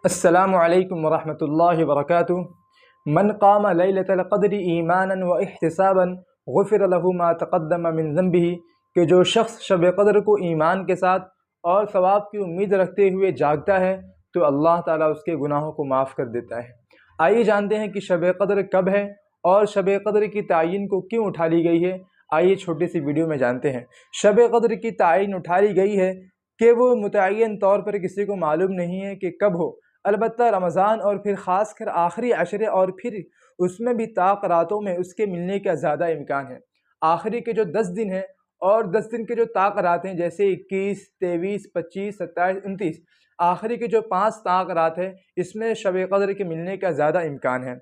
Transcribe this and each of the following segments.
السلام علیکم ورحمۃ اللہ وبرکاتہ۔ من قام لیلۃ القدر ایمانا و احتسابا غفر له ما تقدم من ذنبه، کہ جو شخص شب قدر کو ایمان کے ساتھ اور ثواب کی امید رکھتے ہوئے جاگتا ہے تو اللہ تعالیٰ اس کے گناہوں کو معاف کر دیتا ہے۔ آئیے جانتے ہیں کہ شب قدر کب ہے اور شب قدر کی تعین کو کیوں اٹھا لی گئی ہے۔ آئیے چھوٹی سی ویڈیو میں جانتے ہیں۔ شب قدر کی تعین اٹھا لی گئی ہے کہ وہ متعین طور پر کسی کو معلوم نہیں ہے کہ کب ہو، البتہ رمضان اور پھر خاص کر آخری عشرے اور پھر اس میں بھی طاق راتوں میں اس کے ملنے کا زیادہ امکان ہے۔ آخری کے جو 10 دن ہیں اور 10 دن کے جو طاق رات ہیں، جیسے 21، 23، 25، 27، 29، آخری کے جو 5 طاق رات ہیں، اس میں شب قدر کے ملنے کا زیادہ امکان ہے۔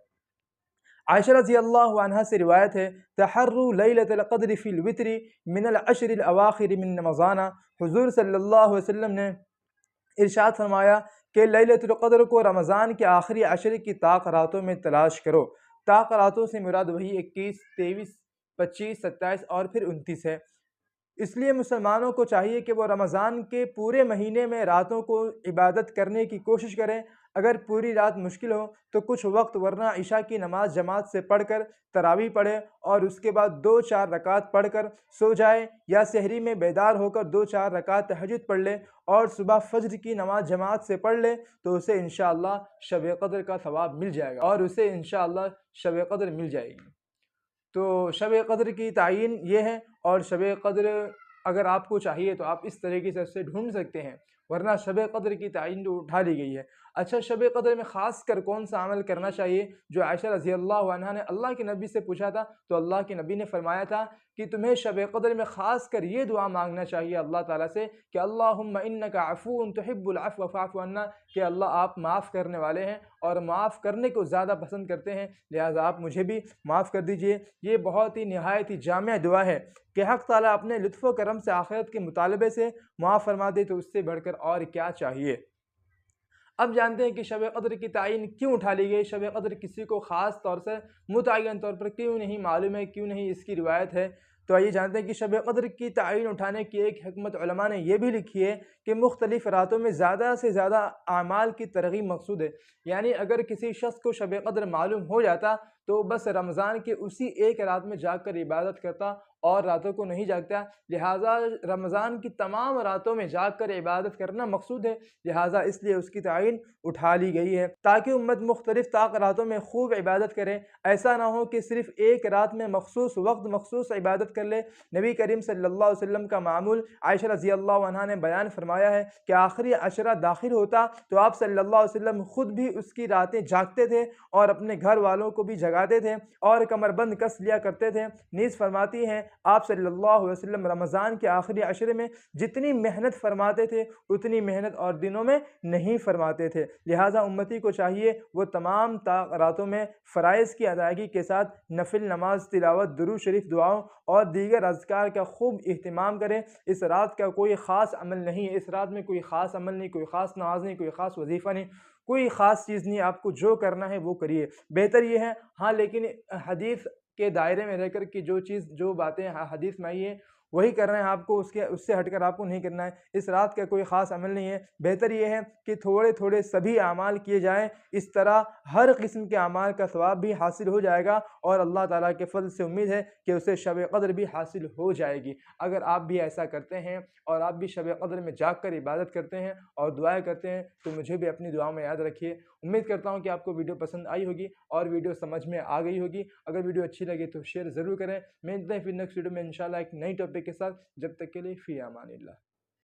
عائشہ رضی اللہ عنہا سے روایت ہے، تحروا لیلۃ القدر فی الوتر من العشر الاواخر من رمضان۔ حضور صلی اللہ علیہ وسلم نے ارشاد فرمایا کہ لیلۃ القدر کو رمضان کے آخری عشرے کی طاق راتوں میں تلاش کرو۔ طاق راتوں سے مراد وہی 21، 23، 25، 27 اور پھر 29 ہے۔ اس لیے مسلمانوں کو چاہیے کہ وہ رمضان کے پورے مہینے میں راتوں کو عبادت کرنے کی کوشش کریں۔ اگر پوری رات مشکل ہو تو کچھ وقت ورنہ عشاء کی نماز جماعت سے پڑھ کر تراویح پڑھے اور اس کے بعد 2-4 رکعت پڑھ کر سو جائے، یا سحری میں بیدار ہو کر 2-4 رکعت تہجد پڑھ لے اور صبح فجر کی نماز جماعت سے پڑھ لے تو اسے انشاءاللہ شب قدر کا ثواب مل جائے گا اور اسے انشاءاللہ شب قدر مل جائے گی۔ تو شب قدر کی تعین یہ ہے، اور شب قدر اگر آپ کو چاہیے تو آپ اس طریقے سے اسے ڈھونڈ سکتے ہیں، ورنہ شب قدر کی تعین جو اٹھا لی گئی ہے۔ اچھا، شب قدر میں خاص کر کون سا عمل کرنا چاہیے؟ جو عائشہ رضی اللہ عنہا نے اللہ کے نبی سے پوچھا تھا تو اللہ کے نبی نے فرمایا تھا کہ تمہیں شب قدر میں خاص کر یہ دعا مانگنا چاہیے اللہ تعالیٰ سے کہ اللہم انک عفو تحب العفو فاعف عنا، کہ اللہ آپ معاف کرنے والے ہیں اور معاف کرنے کو زیادہ پسند کرتے ہیں، لہٰذا آپ مجھے بھی معاف کر دیجئے۔ یہ بہت ہی نہایت ہی جامع دعا ہے کہ حق تعالیٰ اپنے لطف و کرم سے آخرت کے مطالبے سے معاف فرما دے، تو اس سے بڑھ کر اور کیا چاہیے۔ اب جانتے ہیں کہ شب قدر کی تعین کیوں اٹھا لی گئی۔ شب قدر کسی کو خاص طور سے متعین طور پر کیوں نہیں معلوم ہے، کیوں نہیں اس کی روایت ہے، تو آئیے جانتے ہیں کہ شب قدر کی تعین اٹھانے کی ایک حکمت علماء نے یہ بھی لکھی ہے کہ مختلف راتوں میں زیادہ سے زیادہ اعمال کی ترغیب مقصود ہے۔ یعنی اگر کسی شخص کو شب قدر معلوم ہو جاتا تو بس رمضان کے اسی ایک رات میں جاگ کر عبادت کرتا اور راتوں کو نہیں جاگتا، لہٰذا رمضان کی تمام راتوں میں جاگ کر عبادت کرنا مقصود ہے، لہٰذا اس لیے اس کی تعین اٹھا لی گئی ہے تاکہ امت مختلف طاق راتوں میں خوب عبادت کرے۔ ایسا نہ ہو کہ صرف ایک رات میں مخصوص وقت مخصوص عبادت کر لے۔ نبی کریم صلی اللہ علیہ وسلم کا معمول عائشہ رضی اللہ عنہا نے بیان فرمایا ہے کہ آخری عشرہ داخل ہوتا تو آپ صلی اللہ علیہ وسلم خود بھی اس کی راتیں جاگتے تھے اور اپنے گھر والوں کو بھی جگاتے تھے اور کمر بند کس لیا کرتے تھے۔ نیز فرماتی ہیں آپ صلی اللہ علیہ وسلم رمضان کے آخری عشرے میں جتنی محنت فرماتے تھے اتنی محنت اور دنوں میں نہیں فرماتے تھے، لہٰذا امتی کو چاہیے وہ تمام راتوں میں فرائض کی ادائیگی کے ساتھ نفل نماز، تلاوت، درود شریف، دعاؤں اور دیگر اذکار کا خوب اہتمام کریں۔ اس رات کا کوئی خاص عمل نہیں ہے، اس رات میں کوئی خاص عمل نہیں، کوئی خاص نماز نہیں، کوئی خاص وظیفہ نہیں، کوئی خاص چیز نہیں، آپ کو جو کرنا ہے وہ کریے، بہتر یہ ہے۔ ہاں لیکن حدیث کے دائرے میں رہ کر کہ جو باتیں حدیث میں آئی ہیں وہی کرنا ہے آپ کو، اس سے ہٹ کر آپ کو نہیں کرنا ہے۔ اس رات کا کوئی خاص عمل نہیں ہے، بہتر یہ ہے کہ تھوڑے تھوڑے سبھی اعمال کیے جائیں، اس طرح ہر قسم کے اعمال کا ثواب بھی حاصل ہو جائے گا اور اللہ تعالیٰ کے فضل سے امید ہے کہ اسے شب قدر بھی حاصل ہو جائے گی۔ اگر آپ بھی ایسا کرتے ہیں اور آپ بھی شب قدر میں جاگ کر عبادت کرتے ہیں اور دعائیں کرتے ہیں تو مجھے بھی اپنی دعاؤں میں یاد رکھیے۔ امید کرتا ہوں کہ آپ کو ویڈیو پسند آئی ہوگی اور ویڈیو سمجھ میں آ گئی ہوگی۔ اگر ویڈیو اچھی لگے تو شیئر ضرور کریں۔ ملتے ہیں پھر نیکسٹ ویڈیو میں انشاءاللہ ایک نئی ٹاپک کے ساتھ، جب تک کے لیے فی امان اللہ۔